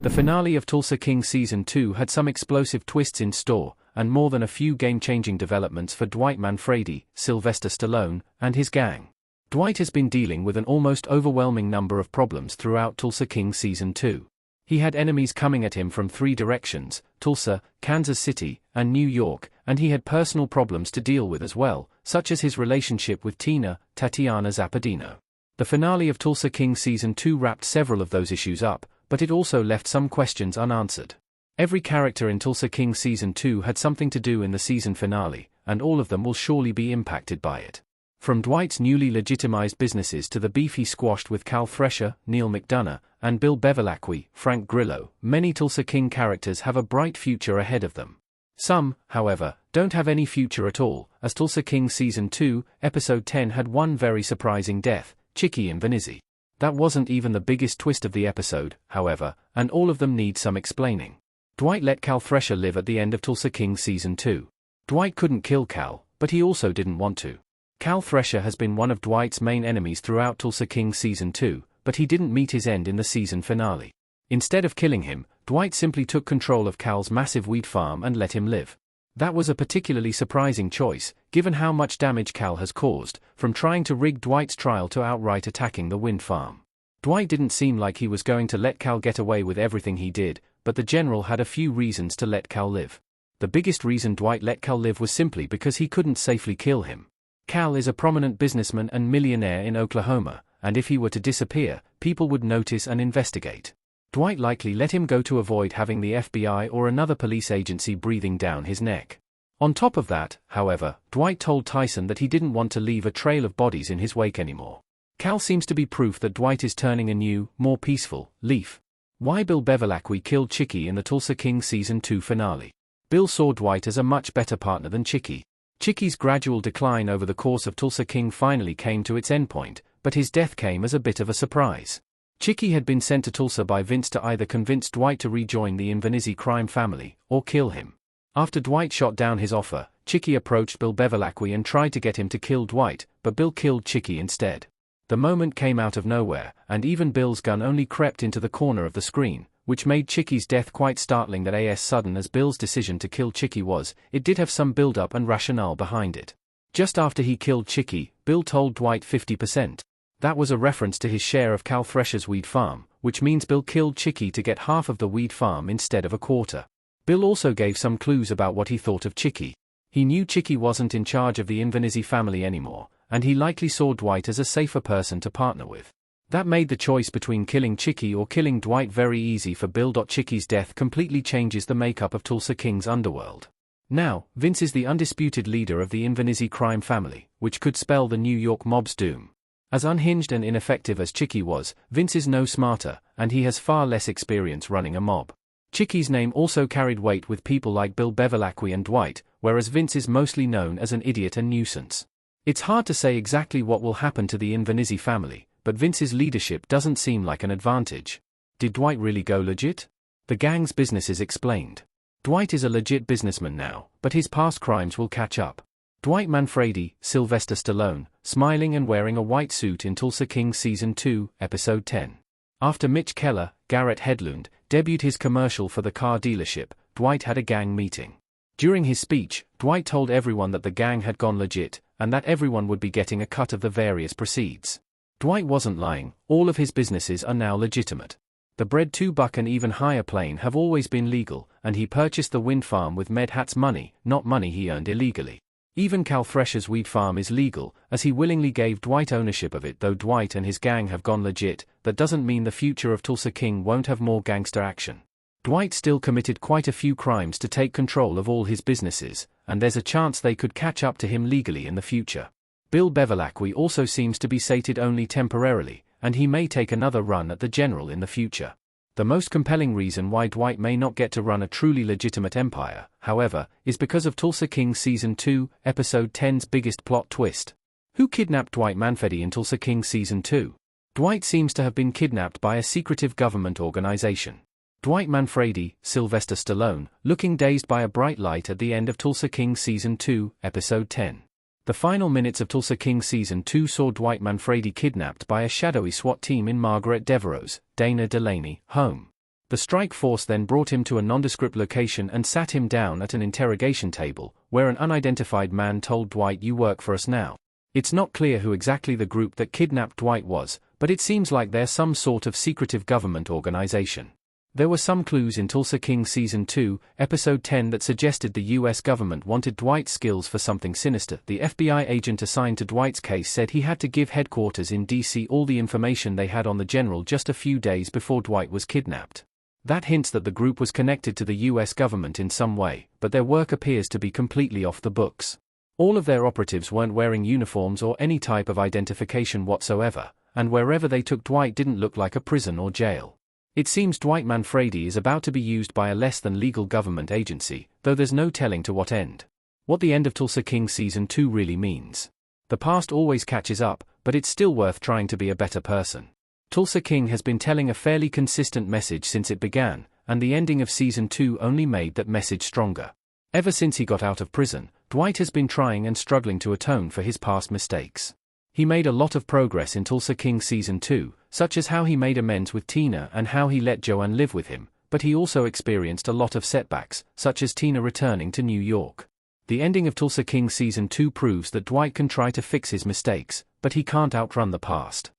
The finale of Tulsa King Season 2 had some explosive twists in store, and more than a few game-changing developments for Dwight Manfredi, Sylvester Stallone, and his gang. Dwight has been dealing with an almost overwhelming number of problems throughout Tulsa King Season 2. He had enemies coming at him from 3 directions: Tulsa, Kansas City, and New York, and he had personal problems to deal with as well, such as his relationship with Tatiana Zapadino. The finale of Tulsa King Season 2 wrapped several of those issues up, but it also left some questions unanswered. Every character in Tulsa King Season 2 had something to do in the season finale, and all of them will surely be impacted by it. From Dwight's newly legitimized businesses to the beef he squashed with Cal Thresher, Neil McDonough, and Bill Bevilacqua, Frank Grillo, many Tulsa King characters have a bright future ahead of them. Some, however, don't have any future at all, as Tulsa King Season 2, Episode 10 had one very surprising death: Chicky and Vanizzi. That wasn't even the biggest twist of the episode, however, and all of them need some explaining. Dwight let Cal Thresher live at the end of Tulsa King Season 2. Dwight couldn't kill Cal, but he also didn't want to. Cal Thresher has been one of Dwight's main enemies throughout Tulsa King Season 2, but he didn't meet his end in the season finale. Instead of killing him, Dwight simply took control of Cal's massive wheat farm and let him live. That was a particularly surprising choice, given how much damage Cal has caused, from trying to rig Dwight's trial to outright attacking the wind farm. Dwight didn't seem like he was going to let Cal get away with everything he did, but the general had a few reasons to let Cal live. The biggest reason Dwight let Cal live was simply because he couldn't safely kill him. Cal is a prominent businessman and millionaire in Oklahoma, and if he were to disappear, people would notice and investigate. Dwight likely let him go to avoid having the FBI or another police agency breathing down his neck. On top of that, however, Dwight told Tyson that he didn't want to leave a trail of bodies in his wake anymore. Cal seems to be proof that Dwight is turning a new, more peaceful leaf. Why Bill Bevilacqua killed Chicky in the Tulsa King Season 2 finale. Bill saw Dwight as a much better partner than Chicky. Chicky's gradual decline over the course of Tulsa King finally came to its endpoint, but his death came as a bit of a surprise. Chicky had been sent to Tulsa by Vince to either convince Dwight to rejoin the Vanizzi crime family, or kill him. After Dwight shot down his offer, Chicky approached Bill Bevilacqua and tried to get him to kill Dwight, but Bill killed Chicky instead. The moment came out of nowhere, and even Bill's gun only crept into the corner of the screen, which made Chicky's death quite startling. That as sudden as Bill's decision to kill Chicky was, it did have some build-up and rationale behind it. Just after he killed Chicky, Bill told Dwight 50%. That was a reference to his share of Cal Thresher's weed farm, which means Bill killed Chicky to get half of the weed farm instead of a quarter. Bill also gave some clues about what he thought of Chicky. He knew Chicky wasn't in charge of the Vanizzi family anymore, and he likely saw Dwight as a safer person to partner with. That made the choice between killing Chicky or killing Dwight very easy for Bill. Chicky's death completely changes the makeup of Tulsa King's underworld. Now, Vince is the undisputed leader of the Vanizzi crime family, which could spell the New York mob's doom. As unhinged and ineffective as Chicky was, Vince is no smarter, and he has far less experience running a mob. Chicky's name also carried weight with people like Bill Bevilacqua and Dwight, whereas Vince is mostly known as an idiot and nuisance. It's hard to say exactly what will happen to the Vanizzi family, but Vince's leadership doesn't seem like an advantage. Did Dwight really go legit? The gang's business is explained. Dwight is a legit businessman now, but his past crimes will catch up. Dwight Manfredi, Sylvester Stallone, smiling and wearing a white suit in Tulsa King Season 2, Episode 10. After Mitch Keller, Garrett Hedlund, debuted his commercial for the car dealership, Dwight had a gang meeting. During his speech, Dwight told everyone that the gang had gone legit, and that everyone would be getting a cut of the various proceeds. Dwight wasn't lying, all of his businesses are now legitimate. The Bread 2 Buck and even higher plane have always been legal, and he purchased the wind farm with Medhat's money, not money he earned illegally. Even Cal Thresher's wheat farm is legal, as he willingly gave Dwight ownership of it. Though Dwight and his gang have gone legit, that doesn't mean the future of Tulsa King won't have more gangster action. Dwight still committed quite a few crimes to take control of all his businesses, and there's a chance they could catch up to him legally in the future. Bill Bevilacqua also seems to be sated only temporarily, and he may take another run at the general in the future. The most compelling reason why Dwight may not get to run a truly legitimate empire, however, is because of Tulsa King Season 2, Episode 10's biggest plot twist. Who kidnapped Dwight Manfredi in Tulsa King Season 2? Dwight seems to have been kidnapped by a secretive government organization. Dwight Manfredi, Sylvester Stallone, looking dazed by a bright light at the end of Tulsa King Season 2, Episode 10. The final minutes of Tulsa King Season 2 saw Dwight Manfredi kidnapped by a shadowy SWAT team in Margaret Devereaux's, Dana Delaney, home. The strike force then brought him to a nondescript location and sat him down at an interrogation table, where an unidentified man told Dwight, "You work for us now." It's not clear who exactly the group that kidnapped Dwight was, but it seems like they're some sort of secretive government organization. There were some clues in Tulsa King Season 2, Episode 10 that suggested the US government wanted Dwight's skills for something sinister. The FBI agent assigned to Dwight's case said he had to give headquarters in DC all the information they had on the general just a few days before Dwight was kidnapped. That hints that the group was connected to the US government in some way, but their work appears to be completely off the books. All of their operatives weren't wearing uniforms or any type of identification whatsoever, and wherever they took Dwight didn't look like a prison or jail. It seems Dwight Manfredi is about to be used by a less than legal government agency, though there's no telling to what end. What the end of Tulsa King Season 2 really means. The past always catches up, but it's still worth trying to be a better person. Tulsa King has been telling a fairly consistent message since it began, and the ending of Season 2 only made that message stronger. Ever since he got out of prison, Dwight has been trying and struggling to atone for his past mistakes. He made a lot of progress in Tulsa King Season 2, such as how he made amends with Tina and how he let Joanne live with him, but he also experienced a lot of setbacks, such as Tina returning to New York. The ending of Tulsa King Season 2 proves that Dwight can try to fix his mistakes, but he can't outrun the past.